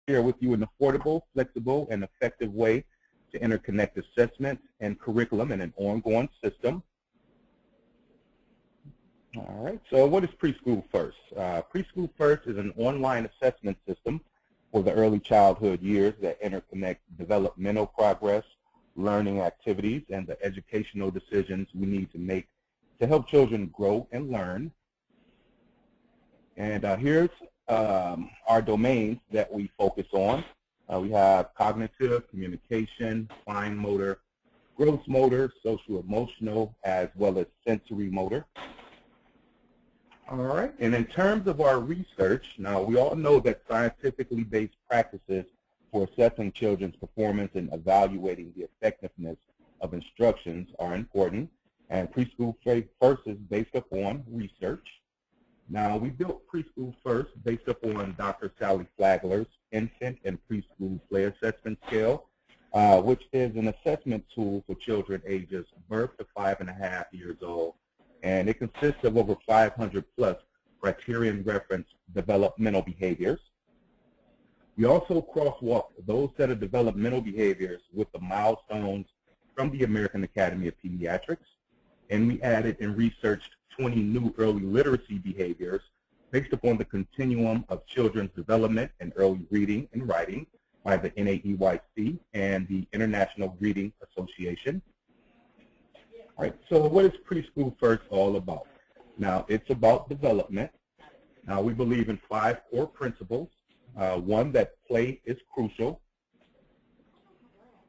share with you an affordable, flexible, and effective way to interconnect assessment and curriculum in an ongoing system. All right, so what is Preschool First? Preschool First is an online assessment system for the early childhood years that interconnect developmental progress, learning activities, and the educational decisions we need to make to help children grow and learn. And here's our domains that we focus on. We have cognitive, communication, fine motor, gross motor, social emotional, as well as sensory motor. All right, and in terms of our research, now we all know that scientifically based practices for assessing children's performance and evaluating the effectiveness of instructions are important, and Preschool First is based upon research. Now, we built Preschool First based upon Dr. Sally Flagler's Infant and Preschool Play Assessment Scale, which is an assessment tool for children ages birth to 5.5 years old. And it consists of over 500 plus criterion reference developmental behaviors. We also crosswalk those set of developmental behaviors with the milestones from the American Academy of Pediatrics, and we added and researched 20 new early literacy behaviors based upon the continuum of children's development in early reading and writing by the NAEYC and the International Reading Association. All right, so what is Preschool First all about? Now, it's about development. Now, we believe in 5 core principles. One, that play is crucial.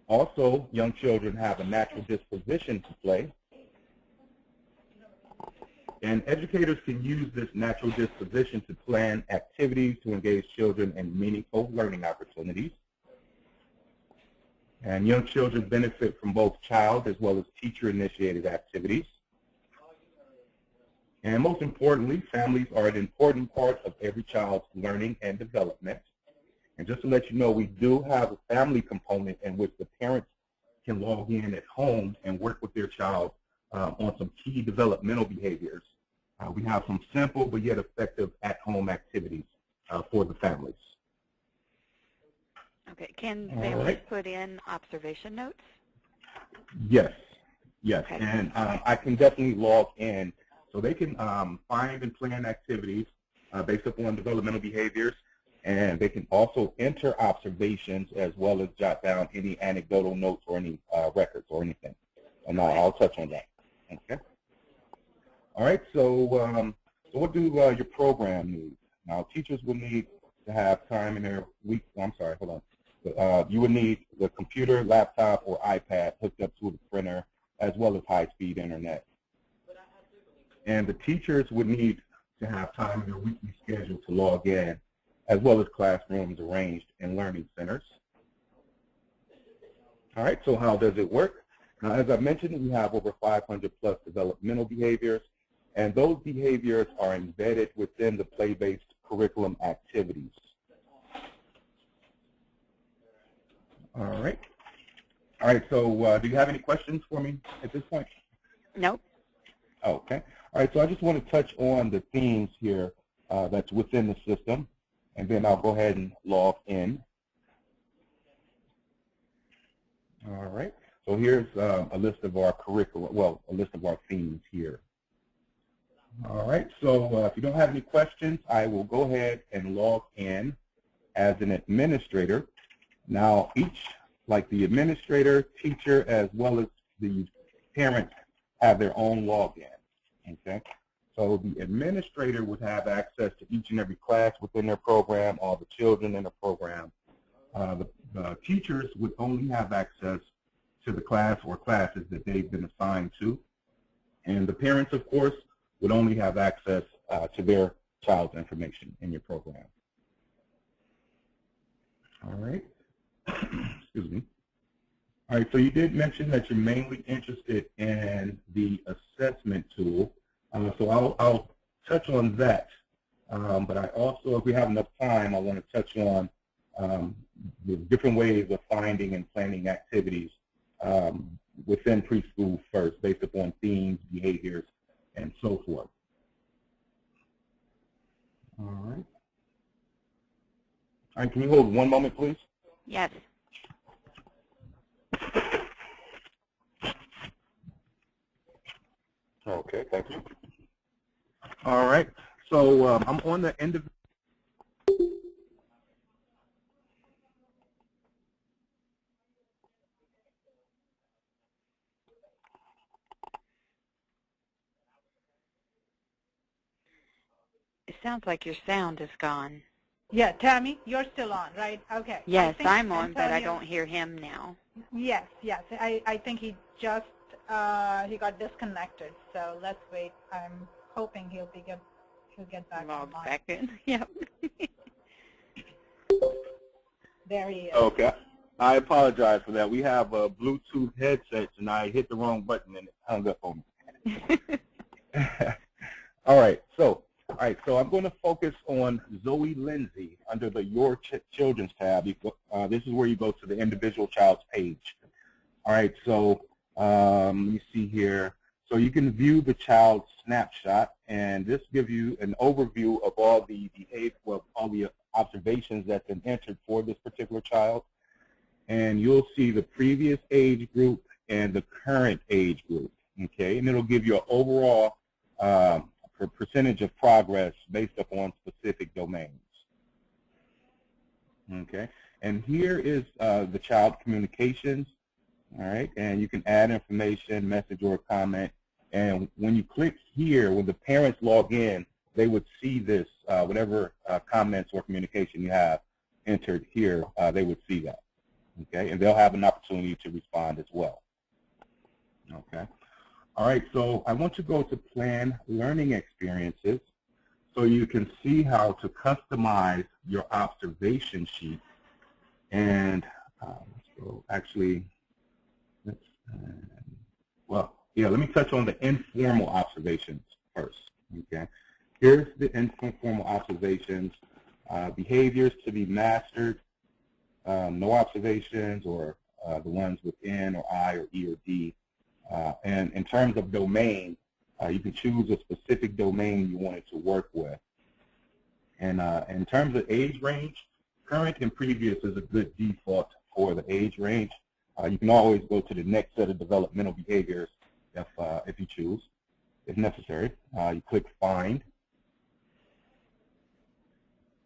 Also, young children have a natural disposition to play. And educators can use this natural disposition to plan activities to engage children in meaningful learning opportunities. And young children benefit from both child as well as teacher-initiated activities. And most importantly, families are an important part of every child's learning and development. And just to let you know, we do have a family component in which the parents can log in at home and work with their child on some key developmental behaviors. We have some simple but yet effective at-home activities for the families. Okay, can families put in observation notes? Yes, yes, okay. And I can definitely log in. So they can find and plan activities based upon developmental behaviors, and they can also enter observations as well as jot down any anecdotal notes or any records or anything. And I'll touch on that. Okay. All right, so what do your program need? Now, teachers will need to have time in their week. I'm sorry, hold on. You would need the computer, laptop, or iPad hooked up to a printer, as well as high-speed internet. And the teachers would need to have time in their weekly schedule to log in, as well as classrooms arranged in learning centers. All right, so how does it work? Now, as I mentioned, we have over 500 plus developmental behaviors, and those behaviors are embedded within the play-based curriculum activities. All right. All right, so do you have any questions for me at this point? Nope. Okay. All right, so I just want to touch on the themes here that's within the system, and then I'll go ahead and log in. All right. So here's a list of our curriculum, well, a list of our themes here. All right, so if you don't have any questions, I will go ahead and log in as an administrator. Now, each, like the administrator, teacher, as well as the parents, have their own login, okay? So the administrator would have access to each and every class within their program, all the children in the program. The teachers would only have access to the class or classes that they've been assigned to. And the parents, of course, would only have access to their child's information in your program. All right. Excuse me. All right, so you did mention that you're mainly interested in the assessment tool. So I'll touch on that. But I also, if we have enough time, I want to touch on the different ways of finding and planning activities within Preschool First based upon themes, behaviors, and so forth. All right. All right, can you hold one moment, please? Yes. Okay, thank you. All right, so I'm on the end of. It sounds like your sound is gone. Yeah, Tammy, you're still on, right? Okay. Yes, I think I'm on, but I Antonio, don't hear him now. Yes, yes. I think he just he got disconnected. So let's wait. I'm hoping he'll get back Logged online. back in. Yep. There he is. Okay. I apologize for that. We have Bluetooth headsets, and I hit the wrong button, and it hung up on me. All right. So I'm going to focus on Zoe Lindsay under the Your Children's tab. This is where you go to the individual child's page. All right. So let me see here. So you can view the child's snapshot, and this gives you an overview of all the behavior, all the observations that's been entered for this particular child. And you'll see the previous age group and the current age group, okay? And it'll give you an overall percentage of progress based upon specific domains, okay? And here is the child communications, all right? And you can add information, message, or comment. And when you click here, when the parents log in, they would see this, whatever comments or communication you have entered here, they would see that. Okay, and they'll have an opportunity to respond as well. Okay. All right, so I want to go to Plan Learning Experiences so you can see how to customize your observation sheet. And let's go, actually, let me touch on the informal observations first. Okay. Here's the informal observations, behaviors to be mastered, no observations, or the ones with N or I or E or D. And in terms of domain, you can choose a specific domain you wanted to work with. And in terms of age range, current and previous is a good default for the age range. You can always go to the next set of developmental behaviors if you choose, if necessary. You click Find.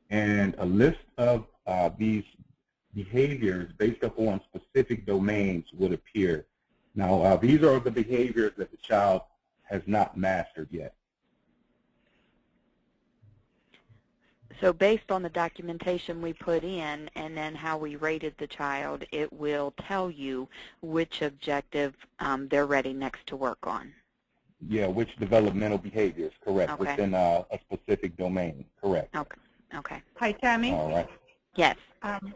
And a list of these behaviors based upon specific domains would appear. Now, these are the behaviors that the child has not mastered yet. So based on the documentation we put in and then how we rated the child, it will tell you which objective they're ready next to work on. Yeah, which developmental behaviors, correct, Okay. Within a specific domain, correct. Okay. Okay. Hi, Tammy. All right. Yes.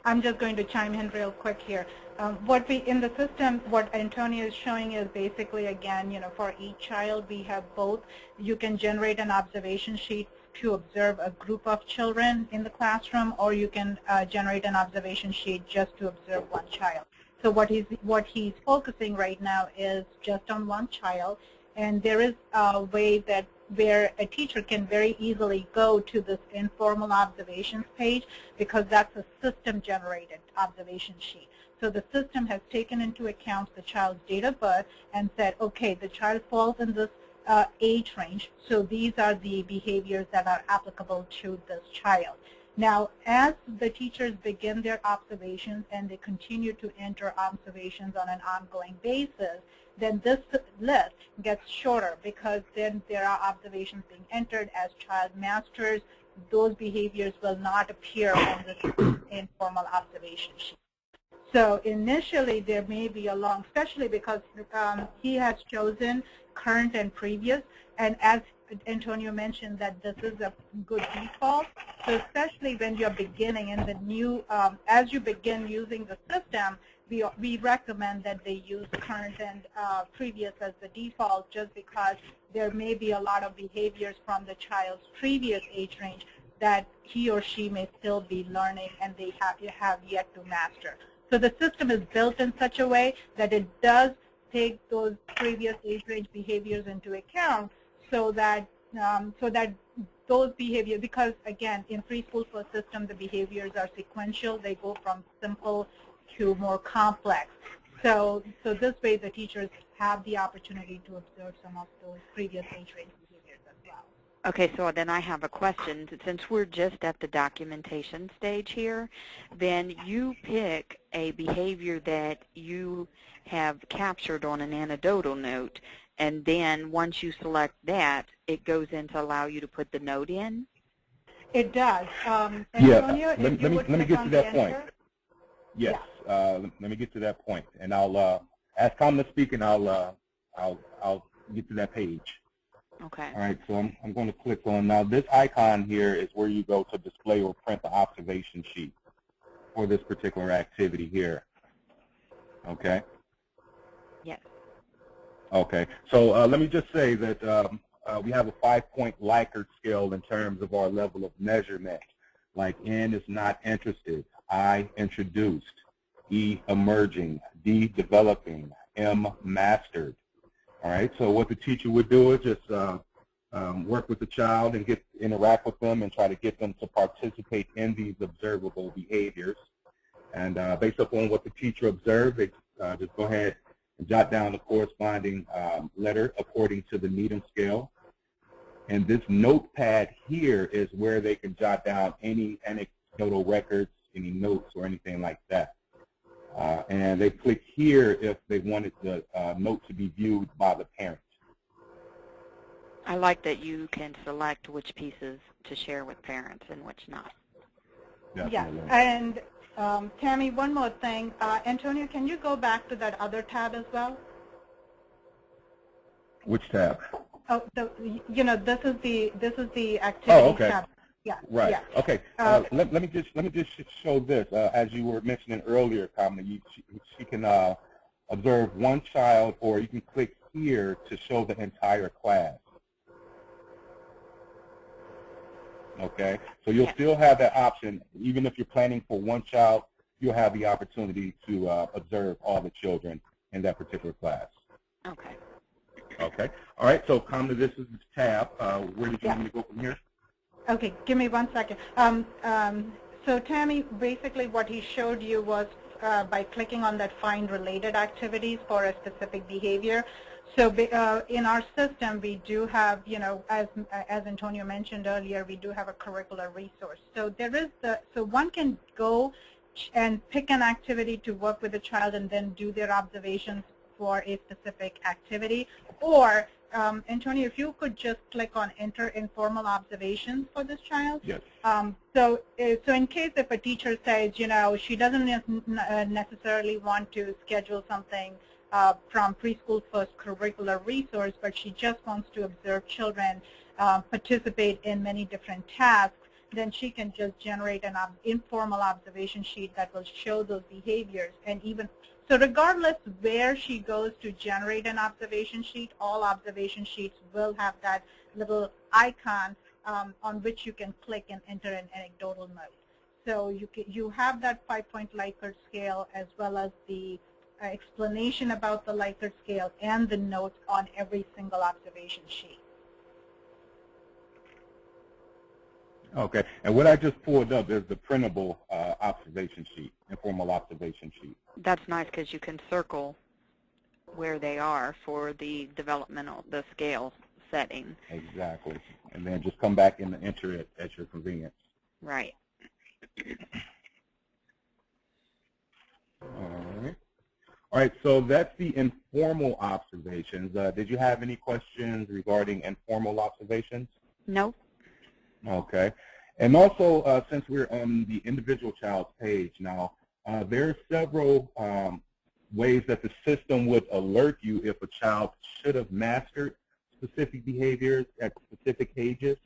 I'm just going to chime in real quick here. What we in the system, what Antonio is showing is basically, again, for each child we have both. You can generate an observation sheet to observe a group of children in the classroom, or you can generate an observation sheet just to observe one child. So what he's focusing right now is just on one child, and there is a way that where a teacher can very easily go to this informal observations page, because that's a system-generated observation sheet. So the system has taken into account the child's date of birth and said, okay, the child falls in this age range, so these are the behaviors that are applicable to this child. Now, as the teachers begin their observations and they continue to enter observations on an ongoing basis, then this list gets shorter, because then there are observations being entered as child masters. Those behaviors will not appear on the informal observation sheet. So initially there may be a long, especially because he has chosen current and previous, and as Antonio mentioned that this is a good default. So especially when you're beginning in the new, as you begin using the system, we recommend that they use current and previous as the default, just because there may be a lot of behaviors from the child's previous age range that he or she may still be learning and they have yet to master. So the system is built in such a way that it does take those previous age range behaviors into account, so that those behaviors, because again, in preschool first system, the behaviors are sequential. They go from simple to more complex. So this way, the teachers have the opportunity to observe some of those previous age range behaviors as well. Okay, so then I have a question. Since we're just at the documentation stage here, then you pick a behavior that you have captured on an anecdotal note, and then once you select that, it goes in to allow you to put the note in? It does. Yeah, Antonio, let me get to that point. enter. Yes, let me get to that point, and I'll, as Kamala speaking, I'll get to that page. Okay. All right, so I'm going to click on, now this icon here is where you go to display or print the observation sheet for this particular activity here. Okay? Yes. Okay, so let me just say that we have a 5-point Likert scale in terms of our level of measurement. Like N is not interested, I introduced, E emerging, D developing, M mastered. All right, so what the teacher would do is just work with the child and interact with them and try to get them to participate in these observable behaviors. And based upon what the teacher observed, they just go ahead and jot down the corresponding letter according to the Needham scale. And this notepad here is where they can jot down any anecdotal records, any notes, or anything like that. And they click here if they wanted the note to be viewed by the parent. I like that you can select which pieces to share with parents and which not. Definitely. Yeah, and Tammy, one more thing. Antonio, can you go back to that other tab as well? Which tab? Oh, this is the activity tab. Yeah. Right. Yeah. Okay. Let me just show this. As you were mentioning earlier, Kamala, she can observe one child, or you can click here to show the entire class. Okay. So you'll still have that option, even if you're planning for one child. You'll have the opportunity to observe all the children in that particular class. Okay. Okay. All right. So, Kamala, this is the tab. Where did you want me to go from here? Okay, give me 1 second. So Tammy, basically what he showed you was by clicking on that find related activities for a specific behavior. So in our system, we do have, as Antonio mentioned earlier, we do have a curricular resource. So so one can go and pick an activity to work with the child and then do their observations for a specific activity, or Antonio, if you could just click on enter informal observations for this child. Yes. So in case if a teacher says, she doesn't necessarily want to schedule something from Preschool First curricular resource, but she just wants to observe children participate in many different tasks, then she can just generate an informal observation sheet that will show those behaviors. And even so, regardless where she goes to generate an observation sheet, all observation sheets will have that little icon on which you can click and enter an anecdotal note. So you have that 5-point Likert scale, as well as the explanation about the Likert scale and the notes on every single observation sheet. Okay, and what I just pulled up is the printable observation sheet, informal observation sheet. That's nice because you can circle where they are for the the scale setting. Exactly, and then just come back and enter it at your convenience. Right. All right, so that's the informal observations. Did you have any questions regarding informal observations? No. Okay. And also, since we're on the individual child's page now, there are several ways that the system would alert you if a child should have mastered specific behaviors at specific ages.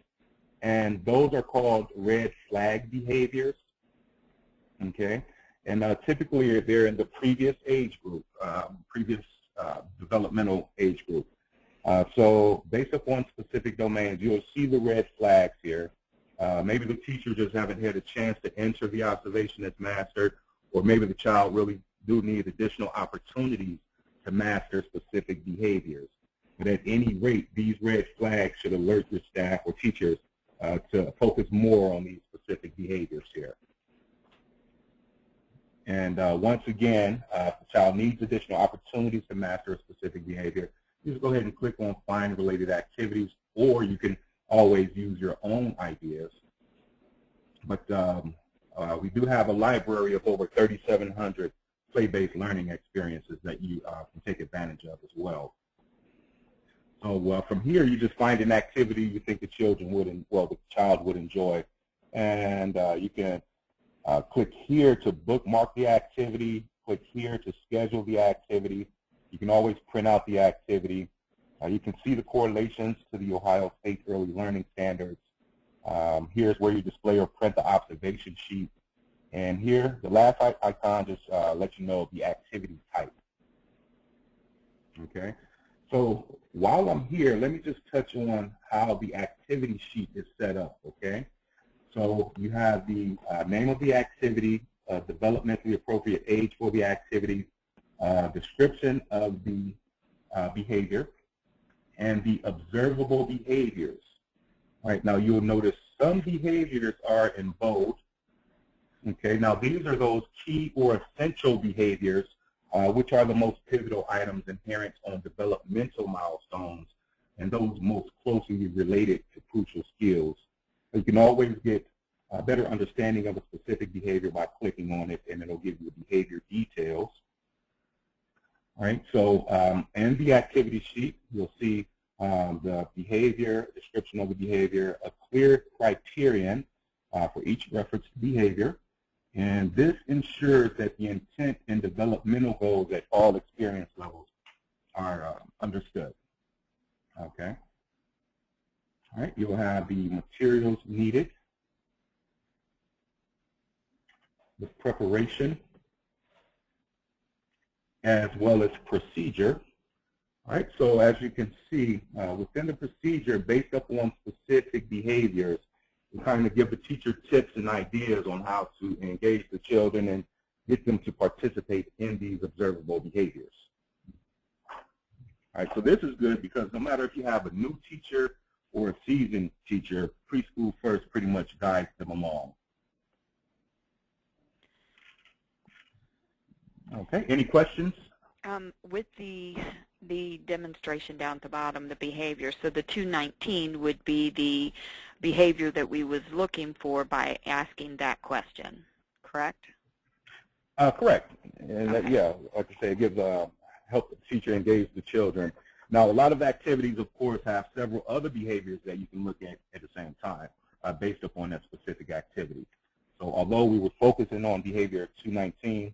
And those are called red flag behaviors. Okay. And typically, they're in the previous age group, previous developmental age group. So based upon specific domains, you'll see the red flags here. Maybe the teacher just haven't had a chance to enter the observation as mastered, or maybe the child really do need additional opportunities to master specific behaviors. But at any rate, these red flags should alert your staff or teachers to focus more on these specific behaviors here. And once again, if the child needs additional opportunities to master a specific behavior, you just go ahead and click on Find Related Activities, or you can always use your own ideas. But we do have a library of over 3,700 play-based learning experiences that you can take advantage of as well. So from here, you just find an activity you think the child would enjoy, and you can click here to bookmark the activity, click here to schedule the activity. You can always print out the activity. You can see the correlations to the Ohio State Early Learning Standards. Here's where you display or print the observation sheet. And here, the last icon just lets you know the activity type. Okay, so while I'm here, let me just touch on how the activity sheet is set up, okay? So you have the name of the activity, developmentally appropriate age for the activity, description of the behavior, and the observable behaviors. All right, now you'll notice some behaviors are in bold. Okay, now these are those key or essential behaviors, which are the most pivotal items inherent on developmental milestones, and those most closely related to crucial skills. You can always get a better understanding of a specific behavior by clicking on it, and it'll give you the behavior details. All right, so in the activity sheet, you'll see the behavior, description of the behavior, a clear criterion for each referenced behavior, and this ensures that the intent and developmental goals at all experience levels are understood. Okay. All right, you'll have the materials needed, the preparation, as well as procedure. All right, so as you can see, within the procedure, based upon specific behaviors, we kind of give the teacher tips and ideas on how to engage the children and get them to participate in these observable behaviors. All right, so this is good because no matter if you have a new teacher or a seasoned teacher, Preschool First pretty much guides them along. Okay, any questions? With the demonstration down at the bottom, the behavior, so the 219 would be the behavior that we was looking for by asking that question, correct? Correct. And okay. Yeah, like I say, it gives help the teacher engage the children. Now, a lot of activities, of course, have several other behaviors that you can look at the same time based upon that specific activity. So although we were focusing on behavior 219,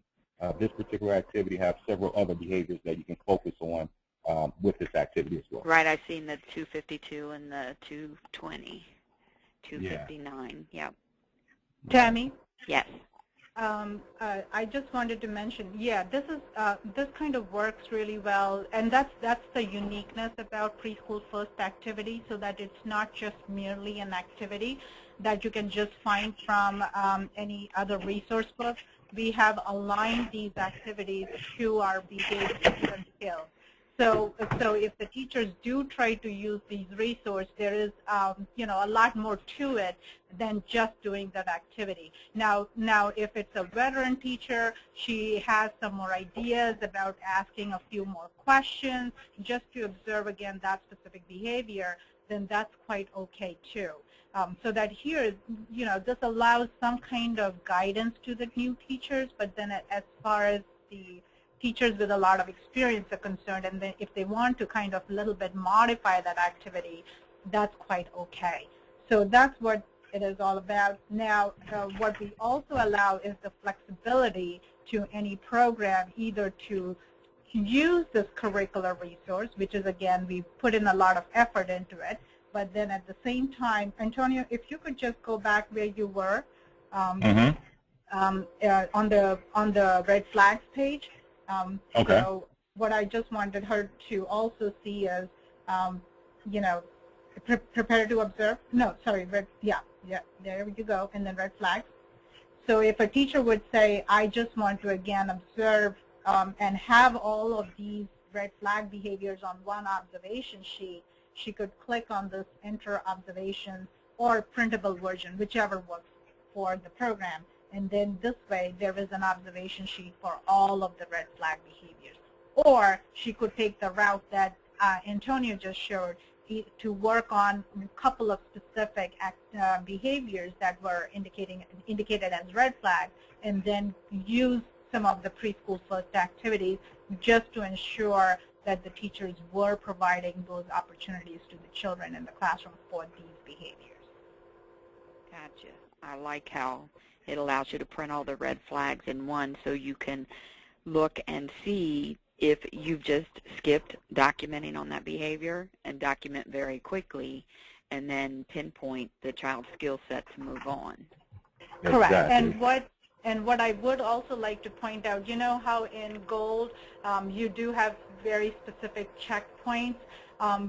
this particular activity has several other behaviors that you can focus on with this activity as well. Right, I've seen the 252 and the 220, 259, yeah. Tammy? Yes. I just wanted to mention, yeah, this kind of works really well, and that's the uniqueness about Preschool First activity, so that it's not just merely an activity that you can just find from any other resource book. We have aligned these activities to our behavior skills. So if the teachers do try to use these resources, there is a lot more to it than just doing that activity. Now if it's a veteran teacher, she has some more ideas about asking a few more questions just to observe again that specific behavior, then that's quite okay too. So that here, this allows some kind of guidance to the new teachers, but then as far as the teachers with a lot of experience are concerned, and then if they want to kind of a little bit modify that activity, that's quite okay. So that's what it is all about. Now, what we also allow is the flexibility to any program either to use this curricular resource, which is, again, we put in a lot of effort into it, but then at the same time, Antonio, if you could just go back where you were on the red flags page. Okay. So what I just wanted her to also see is, prepare to observe. No, sorry, yeah, there you go, and then red flags. So if a teacher would say, I just want to again observe and have all of these red flag behaviors on one observation sheet, she could click on this enter observations or printable version, whichever works for the program. And then this way, there is an observation sheet for all of the red flag behaviors. Or she could take the route that Antonio just showed to work on a couple of specific behaviors that were indicated as red flags, and then use some of the preschool first activities just to ensure that the teachers were providing those opportunities to the children in the classroom for these behaviors. Gotcha. I like how it allows you to print all the red flags in one so you can look and see if you've just skipped documenting on that behavior and document very quickly and then pinpoint the child's skill set to move on. Correct. Exactly. And what I would also like to point out, you know how in GOLD you do have very specific checkpoints.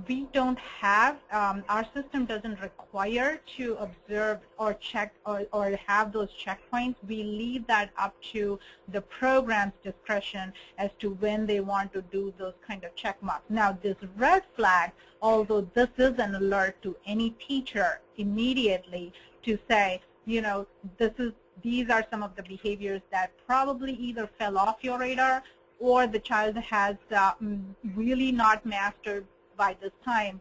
We don't have, our system doesn't require to observe or check or have those checkpoints. We leave that up to the program's discretion as to when they want to do those kind of check marks. Now this red flag, although this is an alert to any teacher immediately to say, you know, these are some of the behaviors that probably either fell off your radar or the child has really not mastered by this time,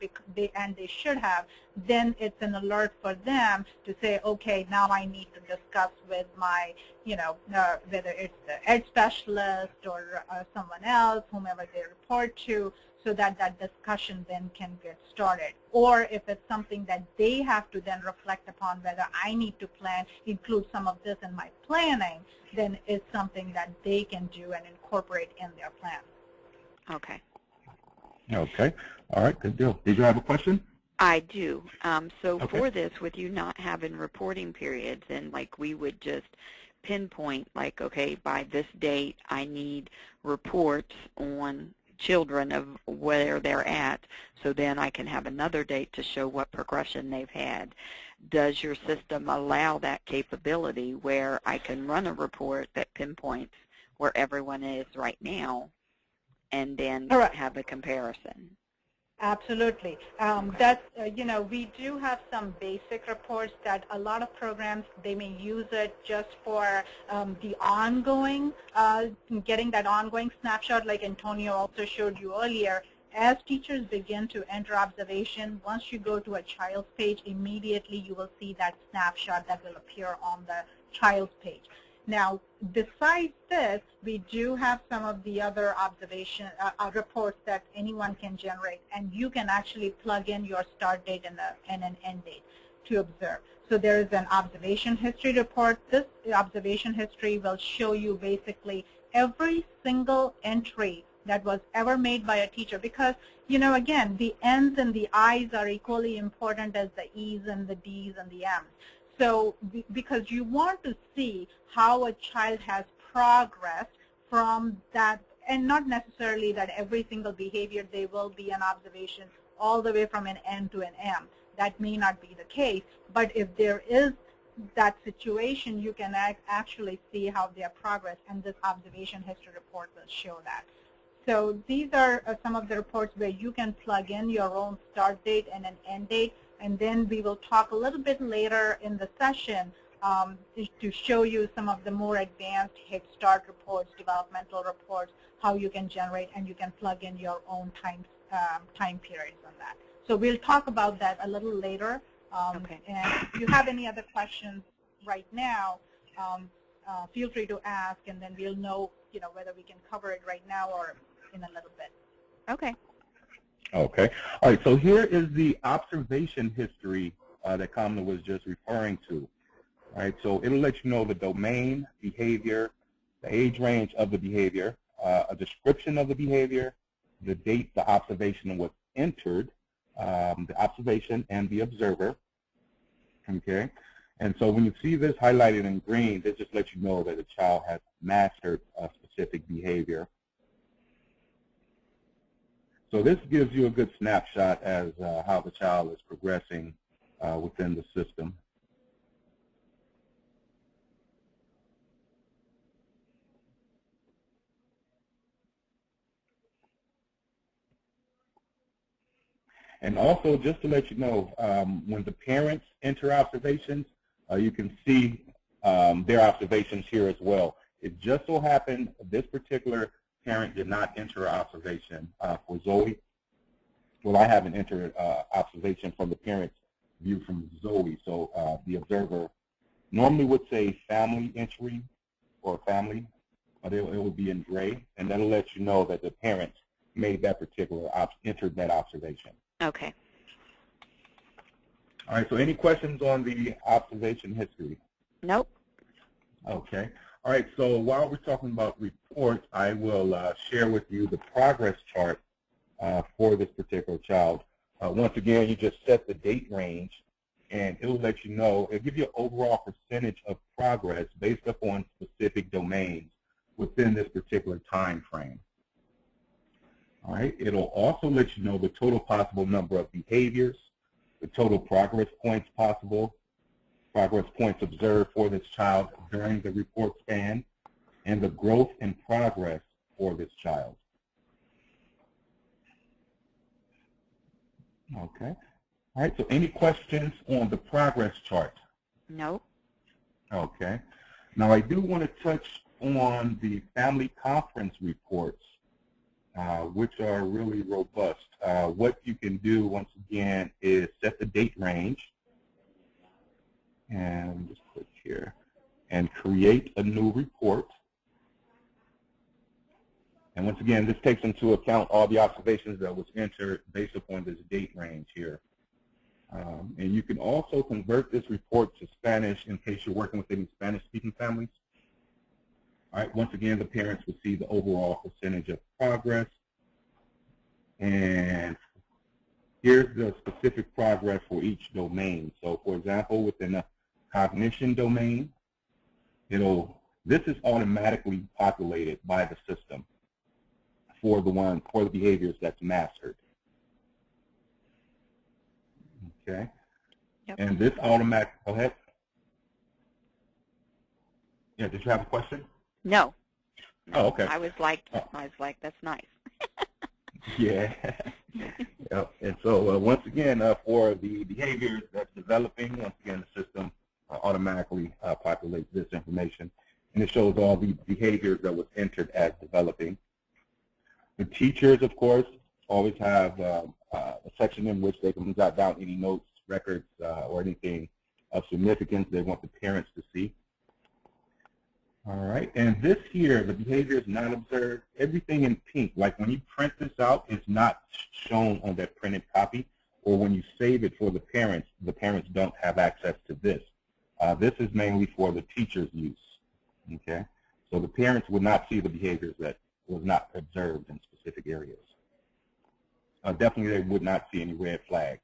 and they should have, then it's an alert for them to say, okay, now I need to discuss with my, you know, whether it's the ed specialist or someone else, whomever they report to, so that that discussion then can get started. Or if it's something that they have to then reflect upon, whether I need to include some of this in my planning, then it's something that they can do and incorporate in their plan. Okay. Okay. All right. Good deal. Did you have a question? I do. So Okay. for this, with you not having reporting periods, and like we would just pinpoint, like, okay, by this date, I need reports on children of where they're at, so then I can have another date to show what progression they've had. Does your system allow that capability where I can run a report that pinpoints where everyone is right now and then Correct. have a comparison? Absolutely. You know, we do have some basic reports that a lot of programs, they may use it just for the ongoing, getting that ongoing snapshot like Antonio also showed you earlier. As teachers begin to enter observation, once you go to a child's page, immediately you will see that snapshot that will appear on the child's page. Now, besides this, we do have some of the other observation reports that anyone can generate, and you can actually plug in your start date and an end date to observe. So there is an observation history report. This observation history will show you basically every single entry that was ever made by a teacher, because, you know, again, the N's and the I's are equally important as the E's and the D's and the M's. So because you want to see how a child has progressed from that, and not necessarily that every single behavior there will be an observation all the way from an N to an M. That may not be the case, but if there is that situation, you can actually see how their progress, and this observation history report will show that. So these are some of the reports where you can plug in your own start date and an end date, and then we will talk a little bit later in the session to show you some of the more advanced Head Start reports, developmental reports, how you can generate, and you can plug in your own time periods on that. So we'll talk about that a little later. Okay. And if you have any other questions right now, feel free to ask, and then we'll know, you know, whether we can cover it right now or in a little bit. Okay. Okay. All right. So here is the observation history that Kamala was just referring to. All right. So it'll let you know the domain, behavior, the age range of the behavior, a description of the behavior, the date the observation was entered, the observation, and the observer. Okay. And so when you see this highlighted in green, this just lets you know that the child has mastered a specific behavior. So this gives you a good snapshot as how the child is progressing within the system. And also, just to let you know, when the parents enter observations, you can see their observations here as well. It just so happened this particular parent did not enter observation for Zoe. Well, I haven't entered observation from the parent's view from Zoe, so the observer normally would say family entry or family, but it would be in gray, and that'll let you know that the parents made that particular, entered that observation. Okay. All right, so any questions on the observation history? Nope. Okay. All right, so while we're talking about reports, I will share with you the progress chart for this particular child. Once again, you just set the date range, and it will let you know, it'll give you an overall percentage of progress based upon specific domains within this particular time frame. All right, it'll also let you know the total possible number of behaviors, the total progress points possible, progress points observed for this child during the report span, and the growth and progress for this child. Okay. All right, so any questions on the progress chart? No. Okay. Now, I do want to touch on the family conference reports, which are really robust. What you can do, once again, is set the date range, and just click here, and create a new report. And once again, this takes into account all the observations that was entered based upon this date range here. And you can also convert this report to Spanish in case you're working with any Spanish-speaking families. All right, once again, the parents will see the overall percentage of progress. And here's the specific progress for each domain. So, for example, within the cognition domain, this is automatically populated by the system for the behaviors that's mastered. Okay. Yep. And this automatic, go ahead. Yeah, did you have a question? No. Oh, okay. I was like, that's nice. Yeah. Yep. And so once again, for the behaviors that's developing, once again, the system automatically populates this information, and it shows all the behaviors that was entered as developing. The teachers, of course, always have a section in which they can jot down any notes, records, or anything of significance they want the parents to see. All right, and this here, the behavior is not observed. Everything in pink, like when you print this out, it's not shown on that printed copy, or when you save it for the parents don't have access to this. This is mainly for the teacher's use, okay? So the parents would not see the behaviors that was not observed in specific areas. Definitely they would not see any red flags.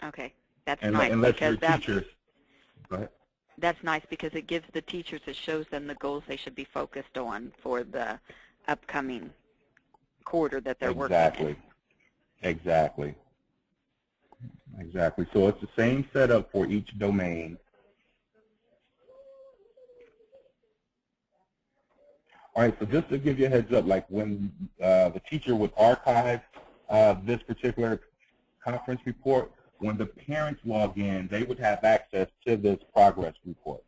Okay, that's And nice. unless because your teachers, go ahead. That's nice because it gives the teachers, it shows them the goals they should be focused on for the upcoming quarter that they're working in. Exactly. So it's the same setup for each domain. All right, so just to give you a heads up, like when the teacher would archive this particular conference report, when the parents log in, they would have access to this progress report.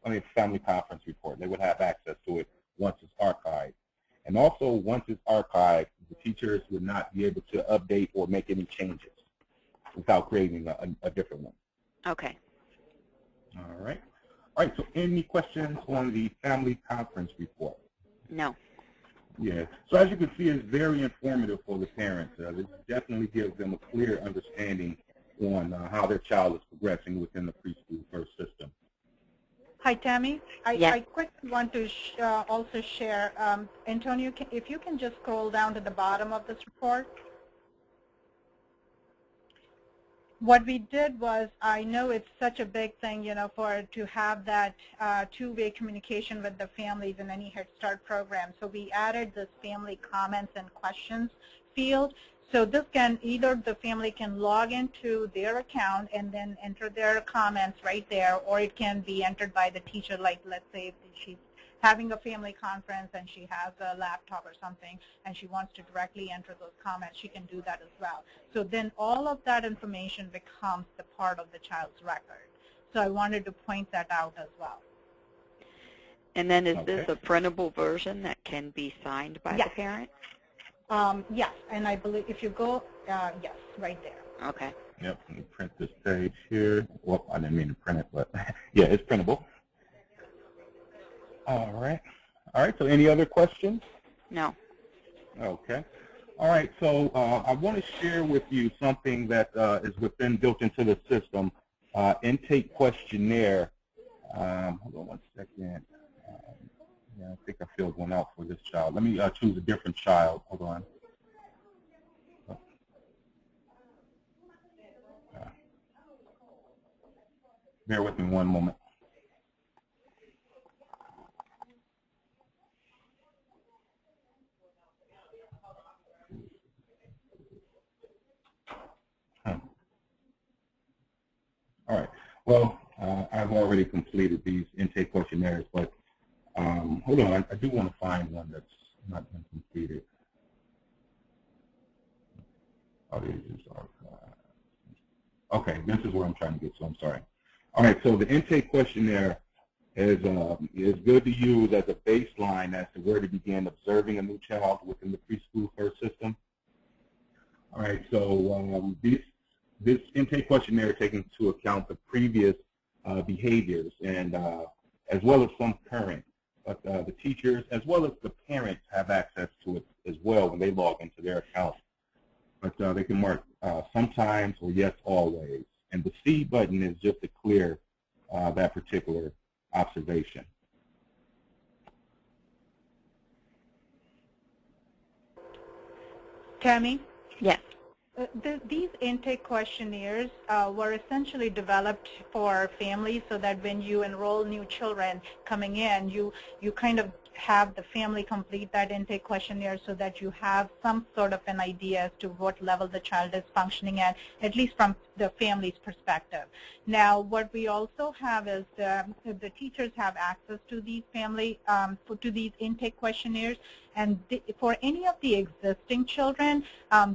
I mean, family conference report. They would have access to it once it's archived. And also, once it's archived, the teachers would not be able to update or make any changes without creating a different one. Okay. All right. All right, so any questions on the family conference report? No. Yeah, so as you can see, it's very informative for the parents. It definitely gives them a clear understanding on how their child is progressing within the preschool first system. Hi, Tammy. Yes. I quickly want to also share, Antonio, if you can just scroll down to the bottom of this report. What we did was, I know it's such a big thing, to have that two-way communication with the families in any Head Start program. So we added this family comments and questions field. So this can, either the family can log into their account and then enter their comments right there, or it can be entered by the teacher, like let's say if she's having a family conference and she has a laptop or something and she wants to directly enter those comments, she can do that as well. So then all of that information becomes the part of the child's record. So I wanted to point that out as well. And then is this a printable version that can be signed by the parent? Yes, and I believe if you go, yes, right there. Okay. Yep, let me print this page here. Well, I didn't mean to print it, but yeah, it's printable. All right. All right, so any other questions? No. Okay. All right, so I want to share with you something that is built into the system, intake questionnaire. Hold on one second. Yeah, I think I filled one out for this child. Let me choose a different child. Hold on. Bear with me one moment. All right. Well, I've already completed these intake questionnaires, but hold on. I do want to find one that's not been completed. Oh, these are. Okay, this is where I'm trying to get to. I'm sorry. All right. So the intake questionnaire is good to use as a baseline as to where to begin observing a new child within the preschool first system. All right. So this intake questionnaire takes into account the previous behaviors and as well as some current. But the teachers as well as the parents have access to it as well when they log into their account. But they can mark sometimes or yes, always. And the C button is just to clear that particular observation. Tammy? Yes. These intake questionnaires were essentially developed for families so that when you enroll new children coming in, you kind of have the family complete that intake questionnaire so that you have some sort of an idea as to what level the child is functioning at least from the family's perspective. Now, what we also have is the teachers have access to these to these intake questionnaires, and for any of the existing children,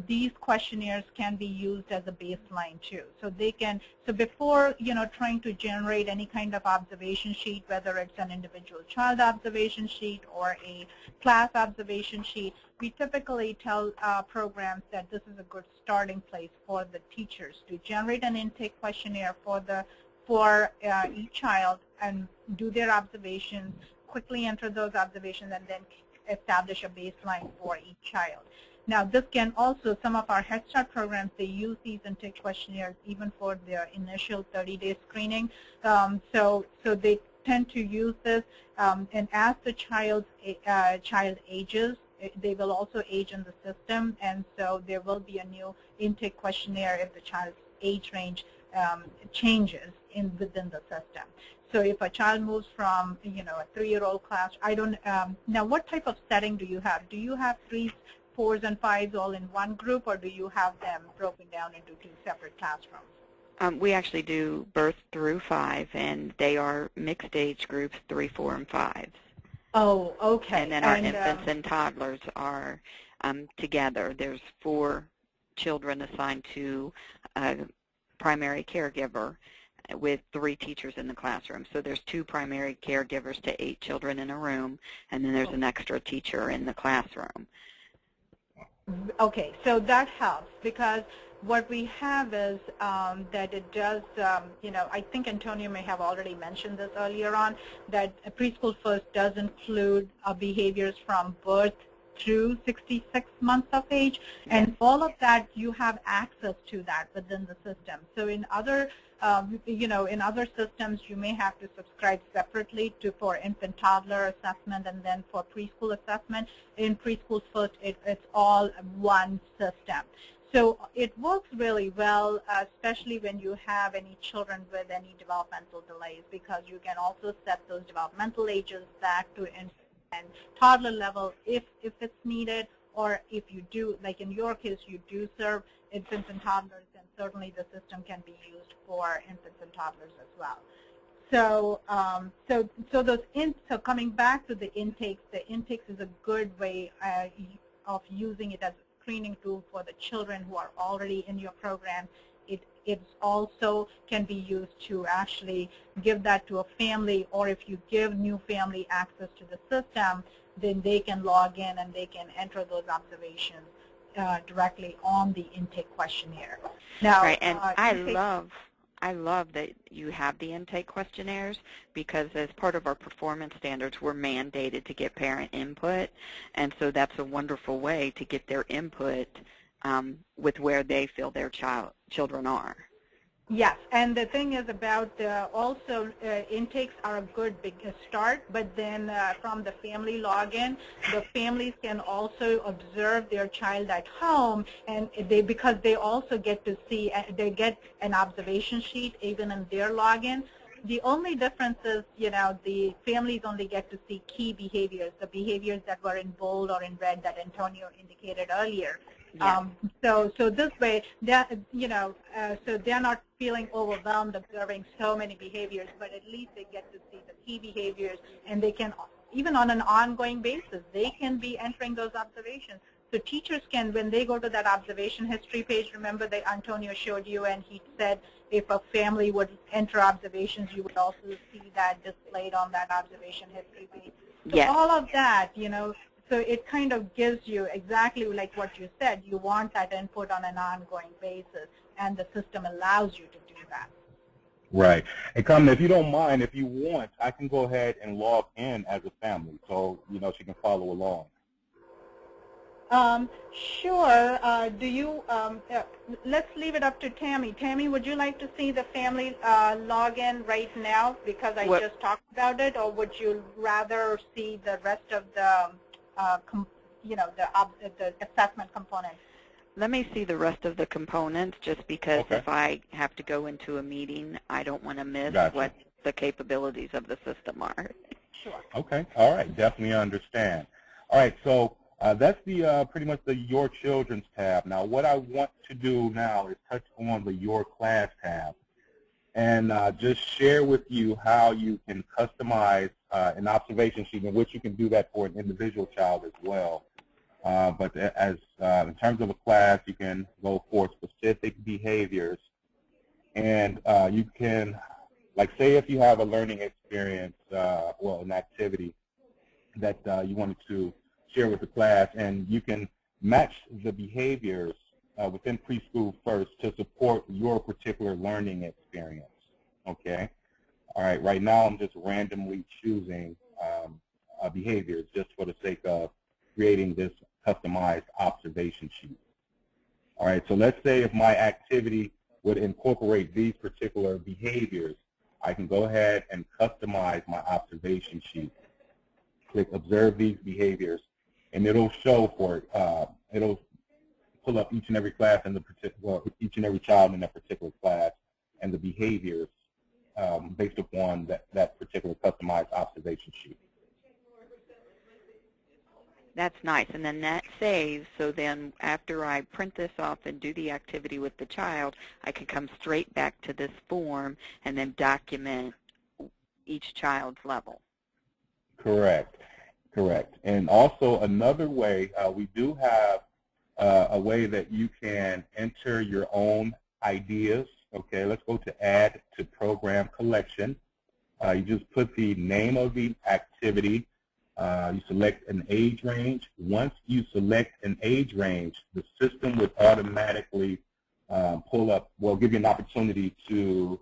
these questionnaires can be used as a baseline too. So they can, so before trying to generate any kind of observation sheet, whether it's an individual child observation sheet or a class observation sheet, we typically tell programs that this is a good starting place for the teachers to generate an intake questionnaire for each child and do their observations, quickly enter those observations, and then establish a baseline for each child. Now, this can also, some of our Head Start programs, they use these intake questionnaires even for their initial 30-day screening. So they tend to use this, and as the child ages, they will also age in the system, and so there will be a new intake questionnaire if the child's age range changes within the system. So if a child moves from, a 3-year-old class, now what type of setting do you have? Do you have 3s, 4s, and 5s all in one group, or do you have them broken down into 2 separate classrooms? We actually do birth through 5, and they are mixed age groups, 3, 4, and 5s. Oh, okay. And then our infants and toddlers are together. There's 4 children assigned to a primary caregiver with 3 teachers in the classroom. So there's 2 primary caregivers to 8 children in a room, and then there's an extra teacher in the classroom. Okay, so that helps because what we have is that it does, I think Antonio may have already mentioned this earlier on, that Preschool First does include behaviors from birth through 66 months of age, and all of that, you have access to that within the system. So in other in other systems, you may have to subscribe separately for infant toddler assessment and then for preschool assessment. In Preschool First, it's all one system. So it works really well, especially when you have any children with any developmental delays, because you can also set those developmental ages back to infant and toddler level if it's needed, or if you do, like in your case, you do serve infants and toddlers, then certainly the system can be used for infants and toddlers as well. So, so coming back to the intakes is a good way of using it as a screening tool for the children who are already in your program. It also can be used to actually give that to a family, or if you give new family access to the system, then they can log in and they can enter those observations directly on the intake questionnaire. Now, right, and I love that you have the intake questionnaires, because as part of our performance standards, we're mandated to get parent input, and so that's a wonderful way to get their input with where they feel their children are. Yes, and the thing is about also intakes are a good big start, but then from the family login, the families can also observe their child at home, and because they also get to see, they get an observation sheet even in their login. The only difference is, the families only get to see key behaviors, the behaviors that were in bold or in red that Antonio indicated earlier. Yeah. So this way, so they're not feeling overwhelmed observing so many behaviors, but at least they get to see the key behaviors, and they can, even on an ongoing basis, they can be entering those observations. So teachers can, when they go to that observation history page, remember that Antonio showed you, and he said if a family would enter observations, you would also see that displayed on that observation history page. So yes. all of that, so it kind of gives you exactly like what you said. You want that input on an ongoing basis, and the system allows you to do that. Right. And Carmen, if you don't mind, if you want, I can go ahead and log in as a family, so she can follow along. Sure. Let's leave it up to Tammy. Tammy, would you like to see the family login right now because I just talked about it, or would you rather see the rest of the the assessment component? Let me see the rest of the components, just because Okay. if I have to go into a meeting, I don't want to miss Gotcha. what the capabilities of the system are. Sure. Okay. All right. Definitely understand. All right. So that's the pretty much the Your Children's tab. Now, what I want to do now is touch on the Your Class tab, and just share with you how you can customize an observation sheet, in which you can do that for an individual child as well. But as in terms of a class, you can go for specific behaviors, and you can, like, say if you have a learning experience, well, an activity that you wanted to share with the class, and you can match the behaviors within Preschool First to support your particular learning experience. Okay. All right. Right now, I'm just randomly choosing behaviors just for the sake of creating this customized observation sheet. All right. So let's say if my activity would incorporate these particular behaviors, I can go ahead and customize my observation sheet. Click Observe These Behaviors, and it'll show for it'll pull up each and every class in the particular, each and every child in that particular class, and the behaviors based upon that particular customized observation sheet. That's nice, and then that saves, so then after I print this off and do the activity with the child, I can come straight back to this form and then document each child's level. Correct, correct. And also another way, we do have a way that you can enter your own ideas. Okay, let's go to Add to Program Collection. You just put the name of the activity. You select an age range. Once you select an age range, the system would automatically pull up, well, give you an opportunity to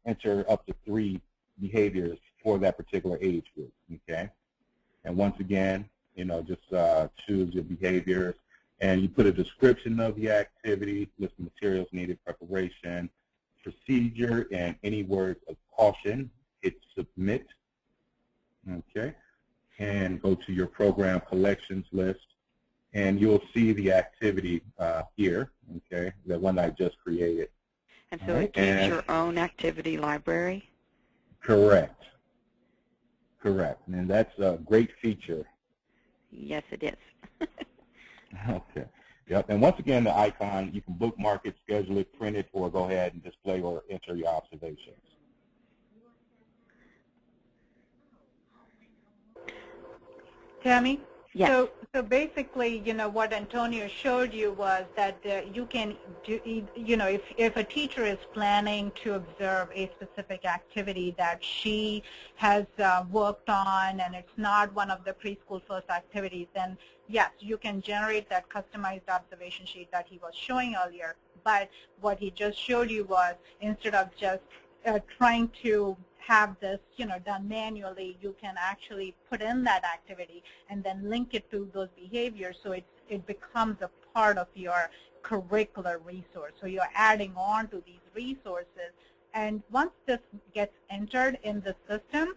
enter up to 3 behaviors for that particular age group, okay? And once again, just choose your behaviors, and you put a description of the activity, list of materials needed, preparation, procedure, and any words of caution. Hit Submit, okay? And go to your program collections list, and you'll see the activity here, okay, the one I just created. And so it keeps your own activity library? Correct. Correct. And that's a great feature. Yes, it is. Okay. Yep. And once again, the icon, you can bookmark it, schedule it, print it, or go ahead and display or enter your observations. Tammy? Yes. So basically, what Antonio showed you was that you can do, if a teacher is planning to observe a specific activity that she has worked on and it's not one of the preschool first activities, then yes, you can generate that customized observation sheet that he was showing earlier. But what he just showed you was, instead of just trying to have this, done manually, you can actually put in that activity and then link it to those behaviors, so it becomes a part of your curricular resource. So you're adding on to these resources, and once this gets entered in the system,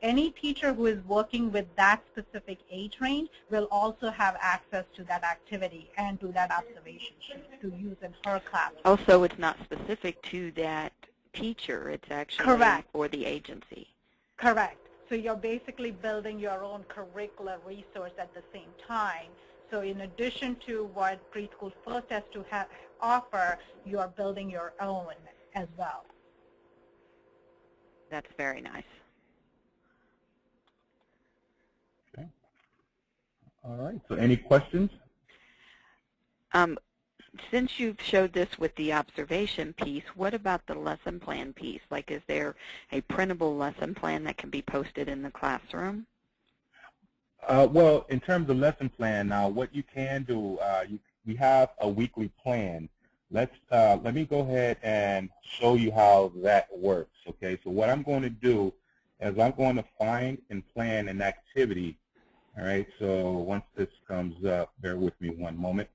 any teacher who is working with that specific age range will also have access to that activity and to that observation sheet to use in her class. Also, it's not specific to that teacher. It's actually Correct. for the agency. Correct. So you're basically building your own curricular resource at the same time. So in addition to what Preschool First has to offer, you are building your own as well. That's very nice. Okay. All right. So any questions? Since you've showed this with the observation piece, what about the lesson plan piece? Like, is there a printable lesson plan that can be posted in the classroom? Well, in terms of lesson plan, now what you can do, we have a weekly plan. Let me go ahead and show you how that works. Okay, so what I'm going to do is I'm going to find and plan an activity. All right, so once this comes up, bear with me one moment.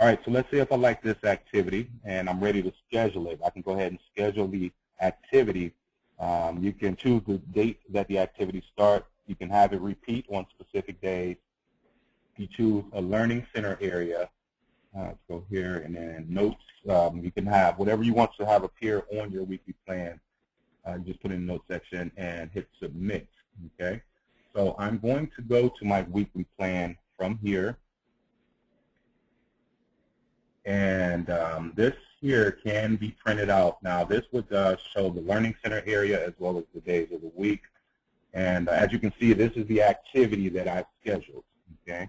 All right, so let's say if I like this activity and I'm ready to schedule it, I can go ahead and schedule the activity. You can choose the date that the activity starts. You can have it repeat on specific days. You choose a learning center area. Let's go here, and then notes. You can have whatever you want to have appear on your weekly plan. Just put in the notes section and hit submit. Okay, so I'm going to go to my weekly plan from here. And this here can be printed out. Now, this would show the Learning Center area as well as the days of the week. And as you can see, this is the activity that I've scheduled. Okay?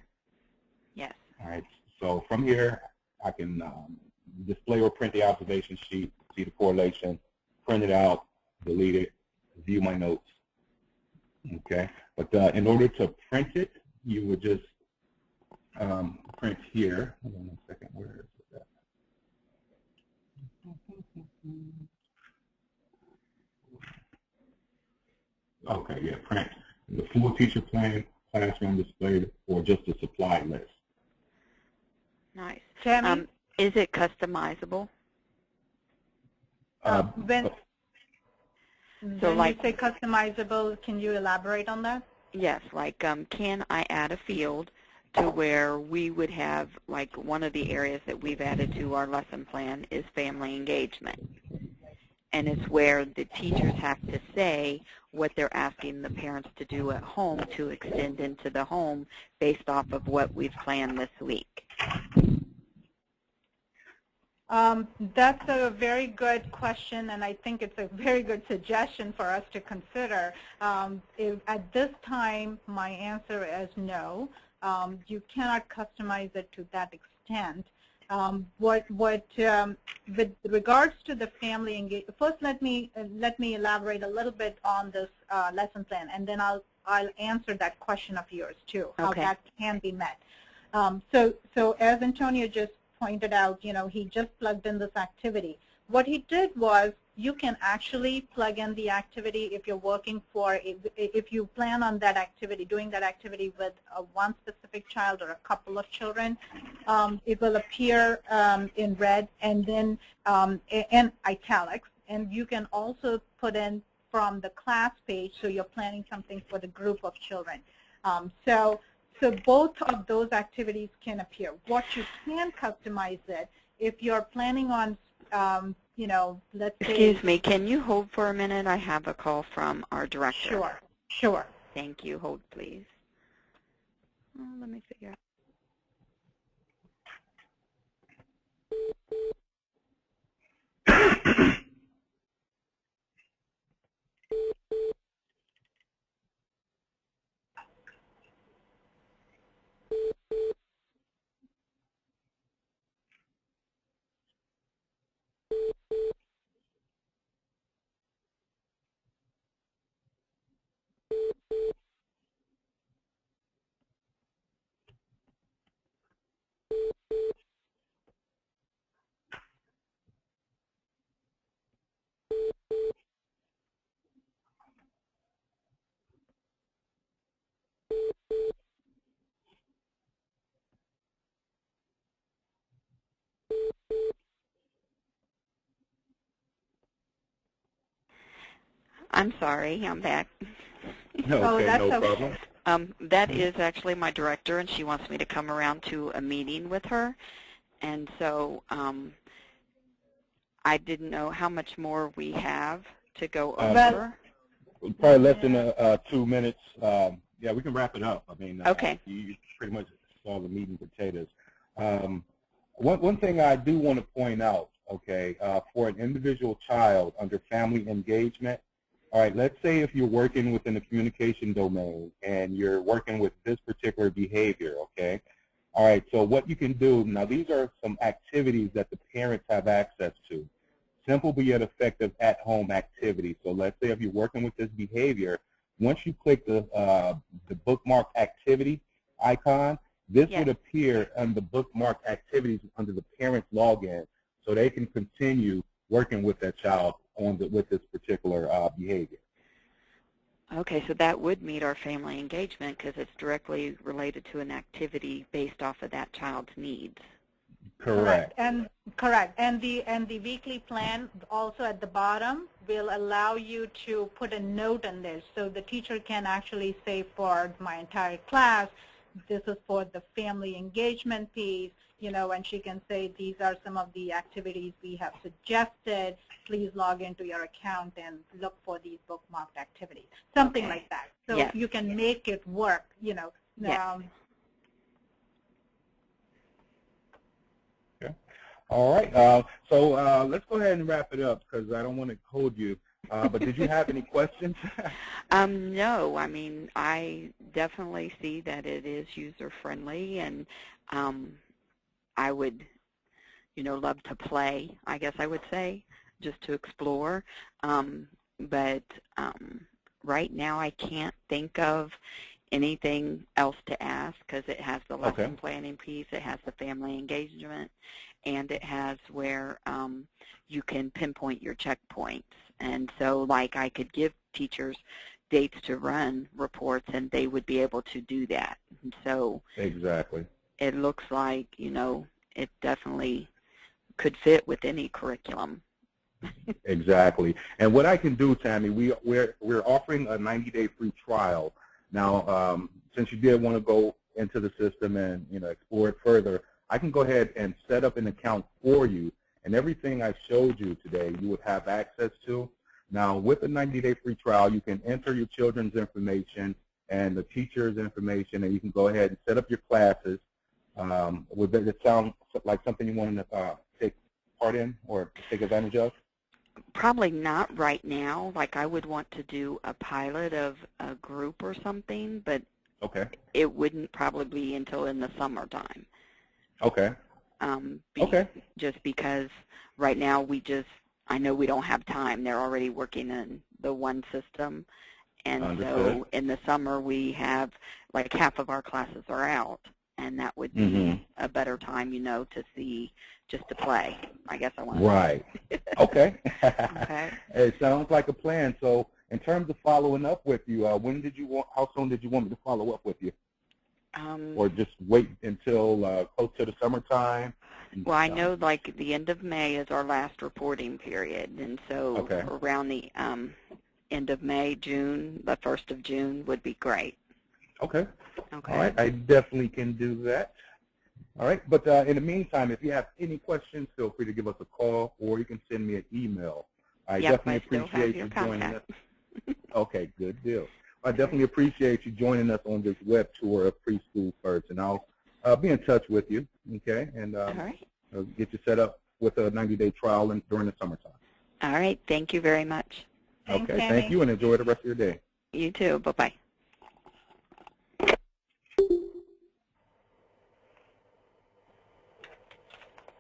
Yes. All right. So from here, I can display or print the observation sheet, see the correlation, print it out, delete it, view my notes. Okay? But in order to print it, you would just print here. Hold on one second. Where is it? Okay, yeah, print the full teacher plan, classroom displayed, or just a supply list. Nice. Tammy? Is it customizable? When So like, you say customizable, can you elaborate on that? yes, like can I add a field to where we would have, like, one of the areas that we've added to our lesson plan is family engagement. And it's where the teachers have to say what they're asking the parents to do at home to extend into the home based off of what we've planned this week. That's a very good question, and I think it's a very good suggestion for us to consider. At this time, my answer is no. You cannot customize it to that extent. With regards to the family engagement, first let me elaborate a little bit on this lesson plan, and then I'll answer that question of yours too, how Okay. that can be met. So as Antonio just pointed out, he just plugged in this activity. What he did was, you can actually plug in the activity if you're working if you plan on that activity, doing that activity with one specific child or a couple of children. It will appear in red and then in italics, and you can also put in from the class page, so you're planning something for the group of children. So both of those activities can appear. What you can customize it, if you're planning on, let's say... Excuse me, can you hold for a minute? I have a call from our director. Sure. Thank you. Hold, please. Let me figure out. I'm sorry, I'm back. Okay, that's no okay. problem. That is actually my director, and she wants me to come around to a meeting with her. And so I didn't know how much more we have to go over. Probably less than 2 minutes. Yeah, we can wrap it up. I mean, Okay. You pretty much saw the meat and potatoes. One thing I do want to point out, okay, for an individual child under family engagement, all right, let's say if you're working within the communication domain and you're working with this particular behavior, okay, all right, so what you can do, now these are some activities that the parents have access to. Simple but yet effective at-home activities. So let's say if you're working with this behavior, once you click the bookmark activity icon, this would appear on the bookmark activities under the parent's login, so they can continue working with that child with this particular behavior. Okay, so that would meet our family engagement because it's directly related to an activity based off of that child's needs. Correct. Correct. And the weekly plan also at the bottom will allow you to put a note on this, so the teacher can actually say for my entire class, this is for the family engagement piece, you know, and she can say these are some of the activities we have suggested. Please log into your account and look for these bookmarked activities, something like that. So you can make it work, you know. All right. So let's go ahead and wrap it up because I don't want to hold you. But did you have any questions? No. I mean, I definitely see that it is user-friendly, and I would, you know, love to play, I guess I would say, just to explore. But right now I can't think of anything else to ask because it has the lesson planning piece, it has the family engagement, and it has where you can pinpoint your checkpoints. And so, like, I could give teachers dates to run reports, and they would be able to do that. And so exactly, it looks like, you know, it definitely could fit with any curriculum. Exactly. And what I can do, Tammy, we're offering a 90-day free trial. Now, since you did want to go into the system and, you know, explore it further, I can go ahead and set up an account for you, and everything I showed you today you would have access to. Now, with a 90-day free trial, you can enter your children's information and the teacher's information, and you can go ahead and set up your classes. Would it sound like something you want to take part in or take advantage of? Probably not right now. Like, I would want to do a pilot of a group or something, but it wouldn't probably be until in the summertime. Just because right now I know we don't have time. They're already working in the one system, and so in the summer we have, like, half of our classes are out, and that would be a better time, you know, to see, just to play. I guess I want to Right. Okay. It sounds like a plan. So in terms of following up with you, how soon did you want me to follow up with you? Or just wait until close to the summertime? Well, I know, like, the end of May is our last reporting period, and so around the end of May, June, the 1st of June would be great. Okay. All right. I definitely can do that. All right. But in the meantime, if you have any questions, feel free to give us a call, or you can send me an email. I definitely appreciate you joining us. Okay, good deal. I definitely appreciate you joining us on this web tour of Preschool First, and I'll be in touch with you, okay, and I'll get you set up with a 90-day trial during the summertime. All right. Thank you very much. Okay. Thank you, and enjoy the rest of your day. You too. Bye-bye.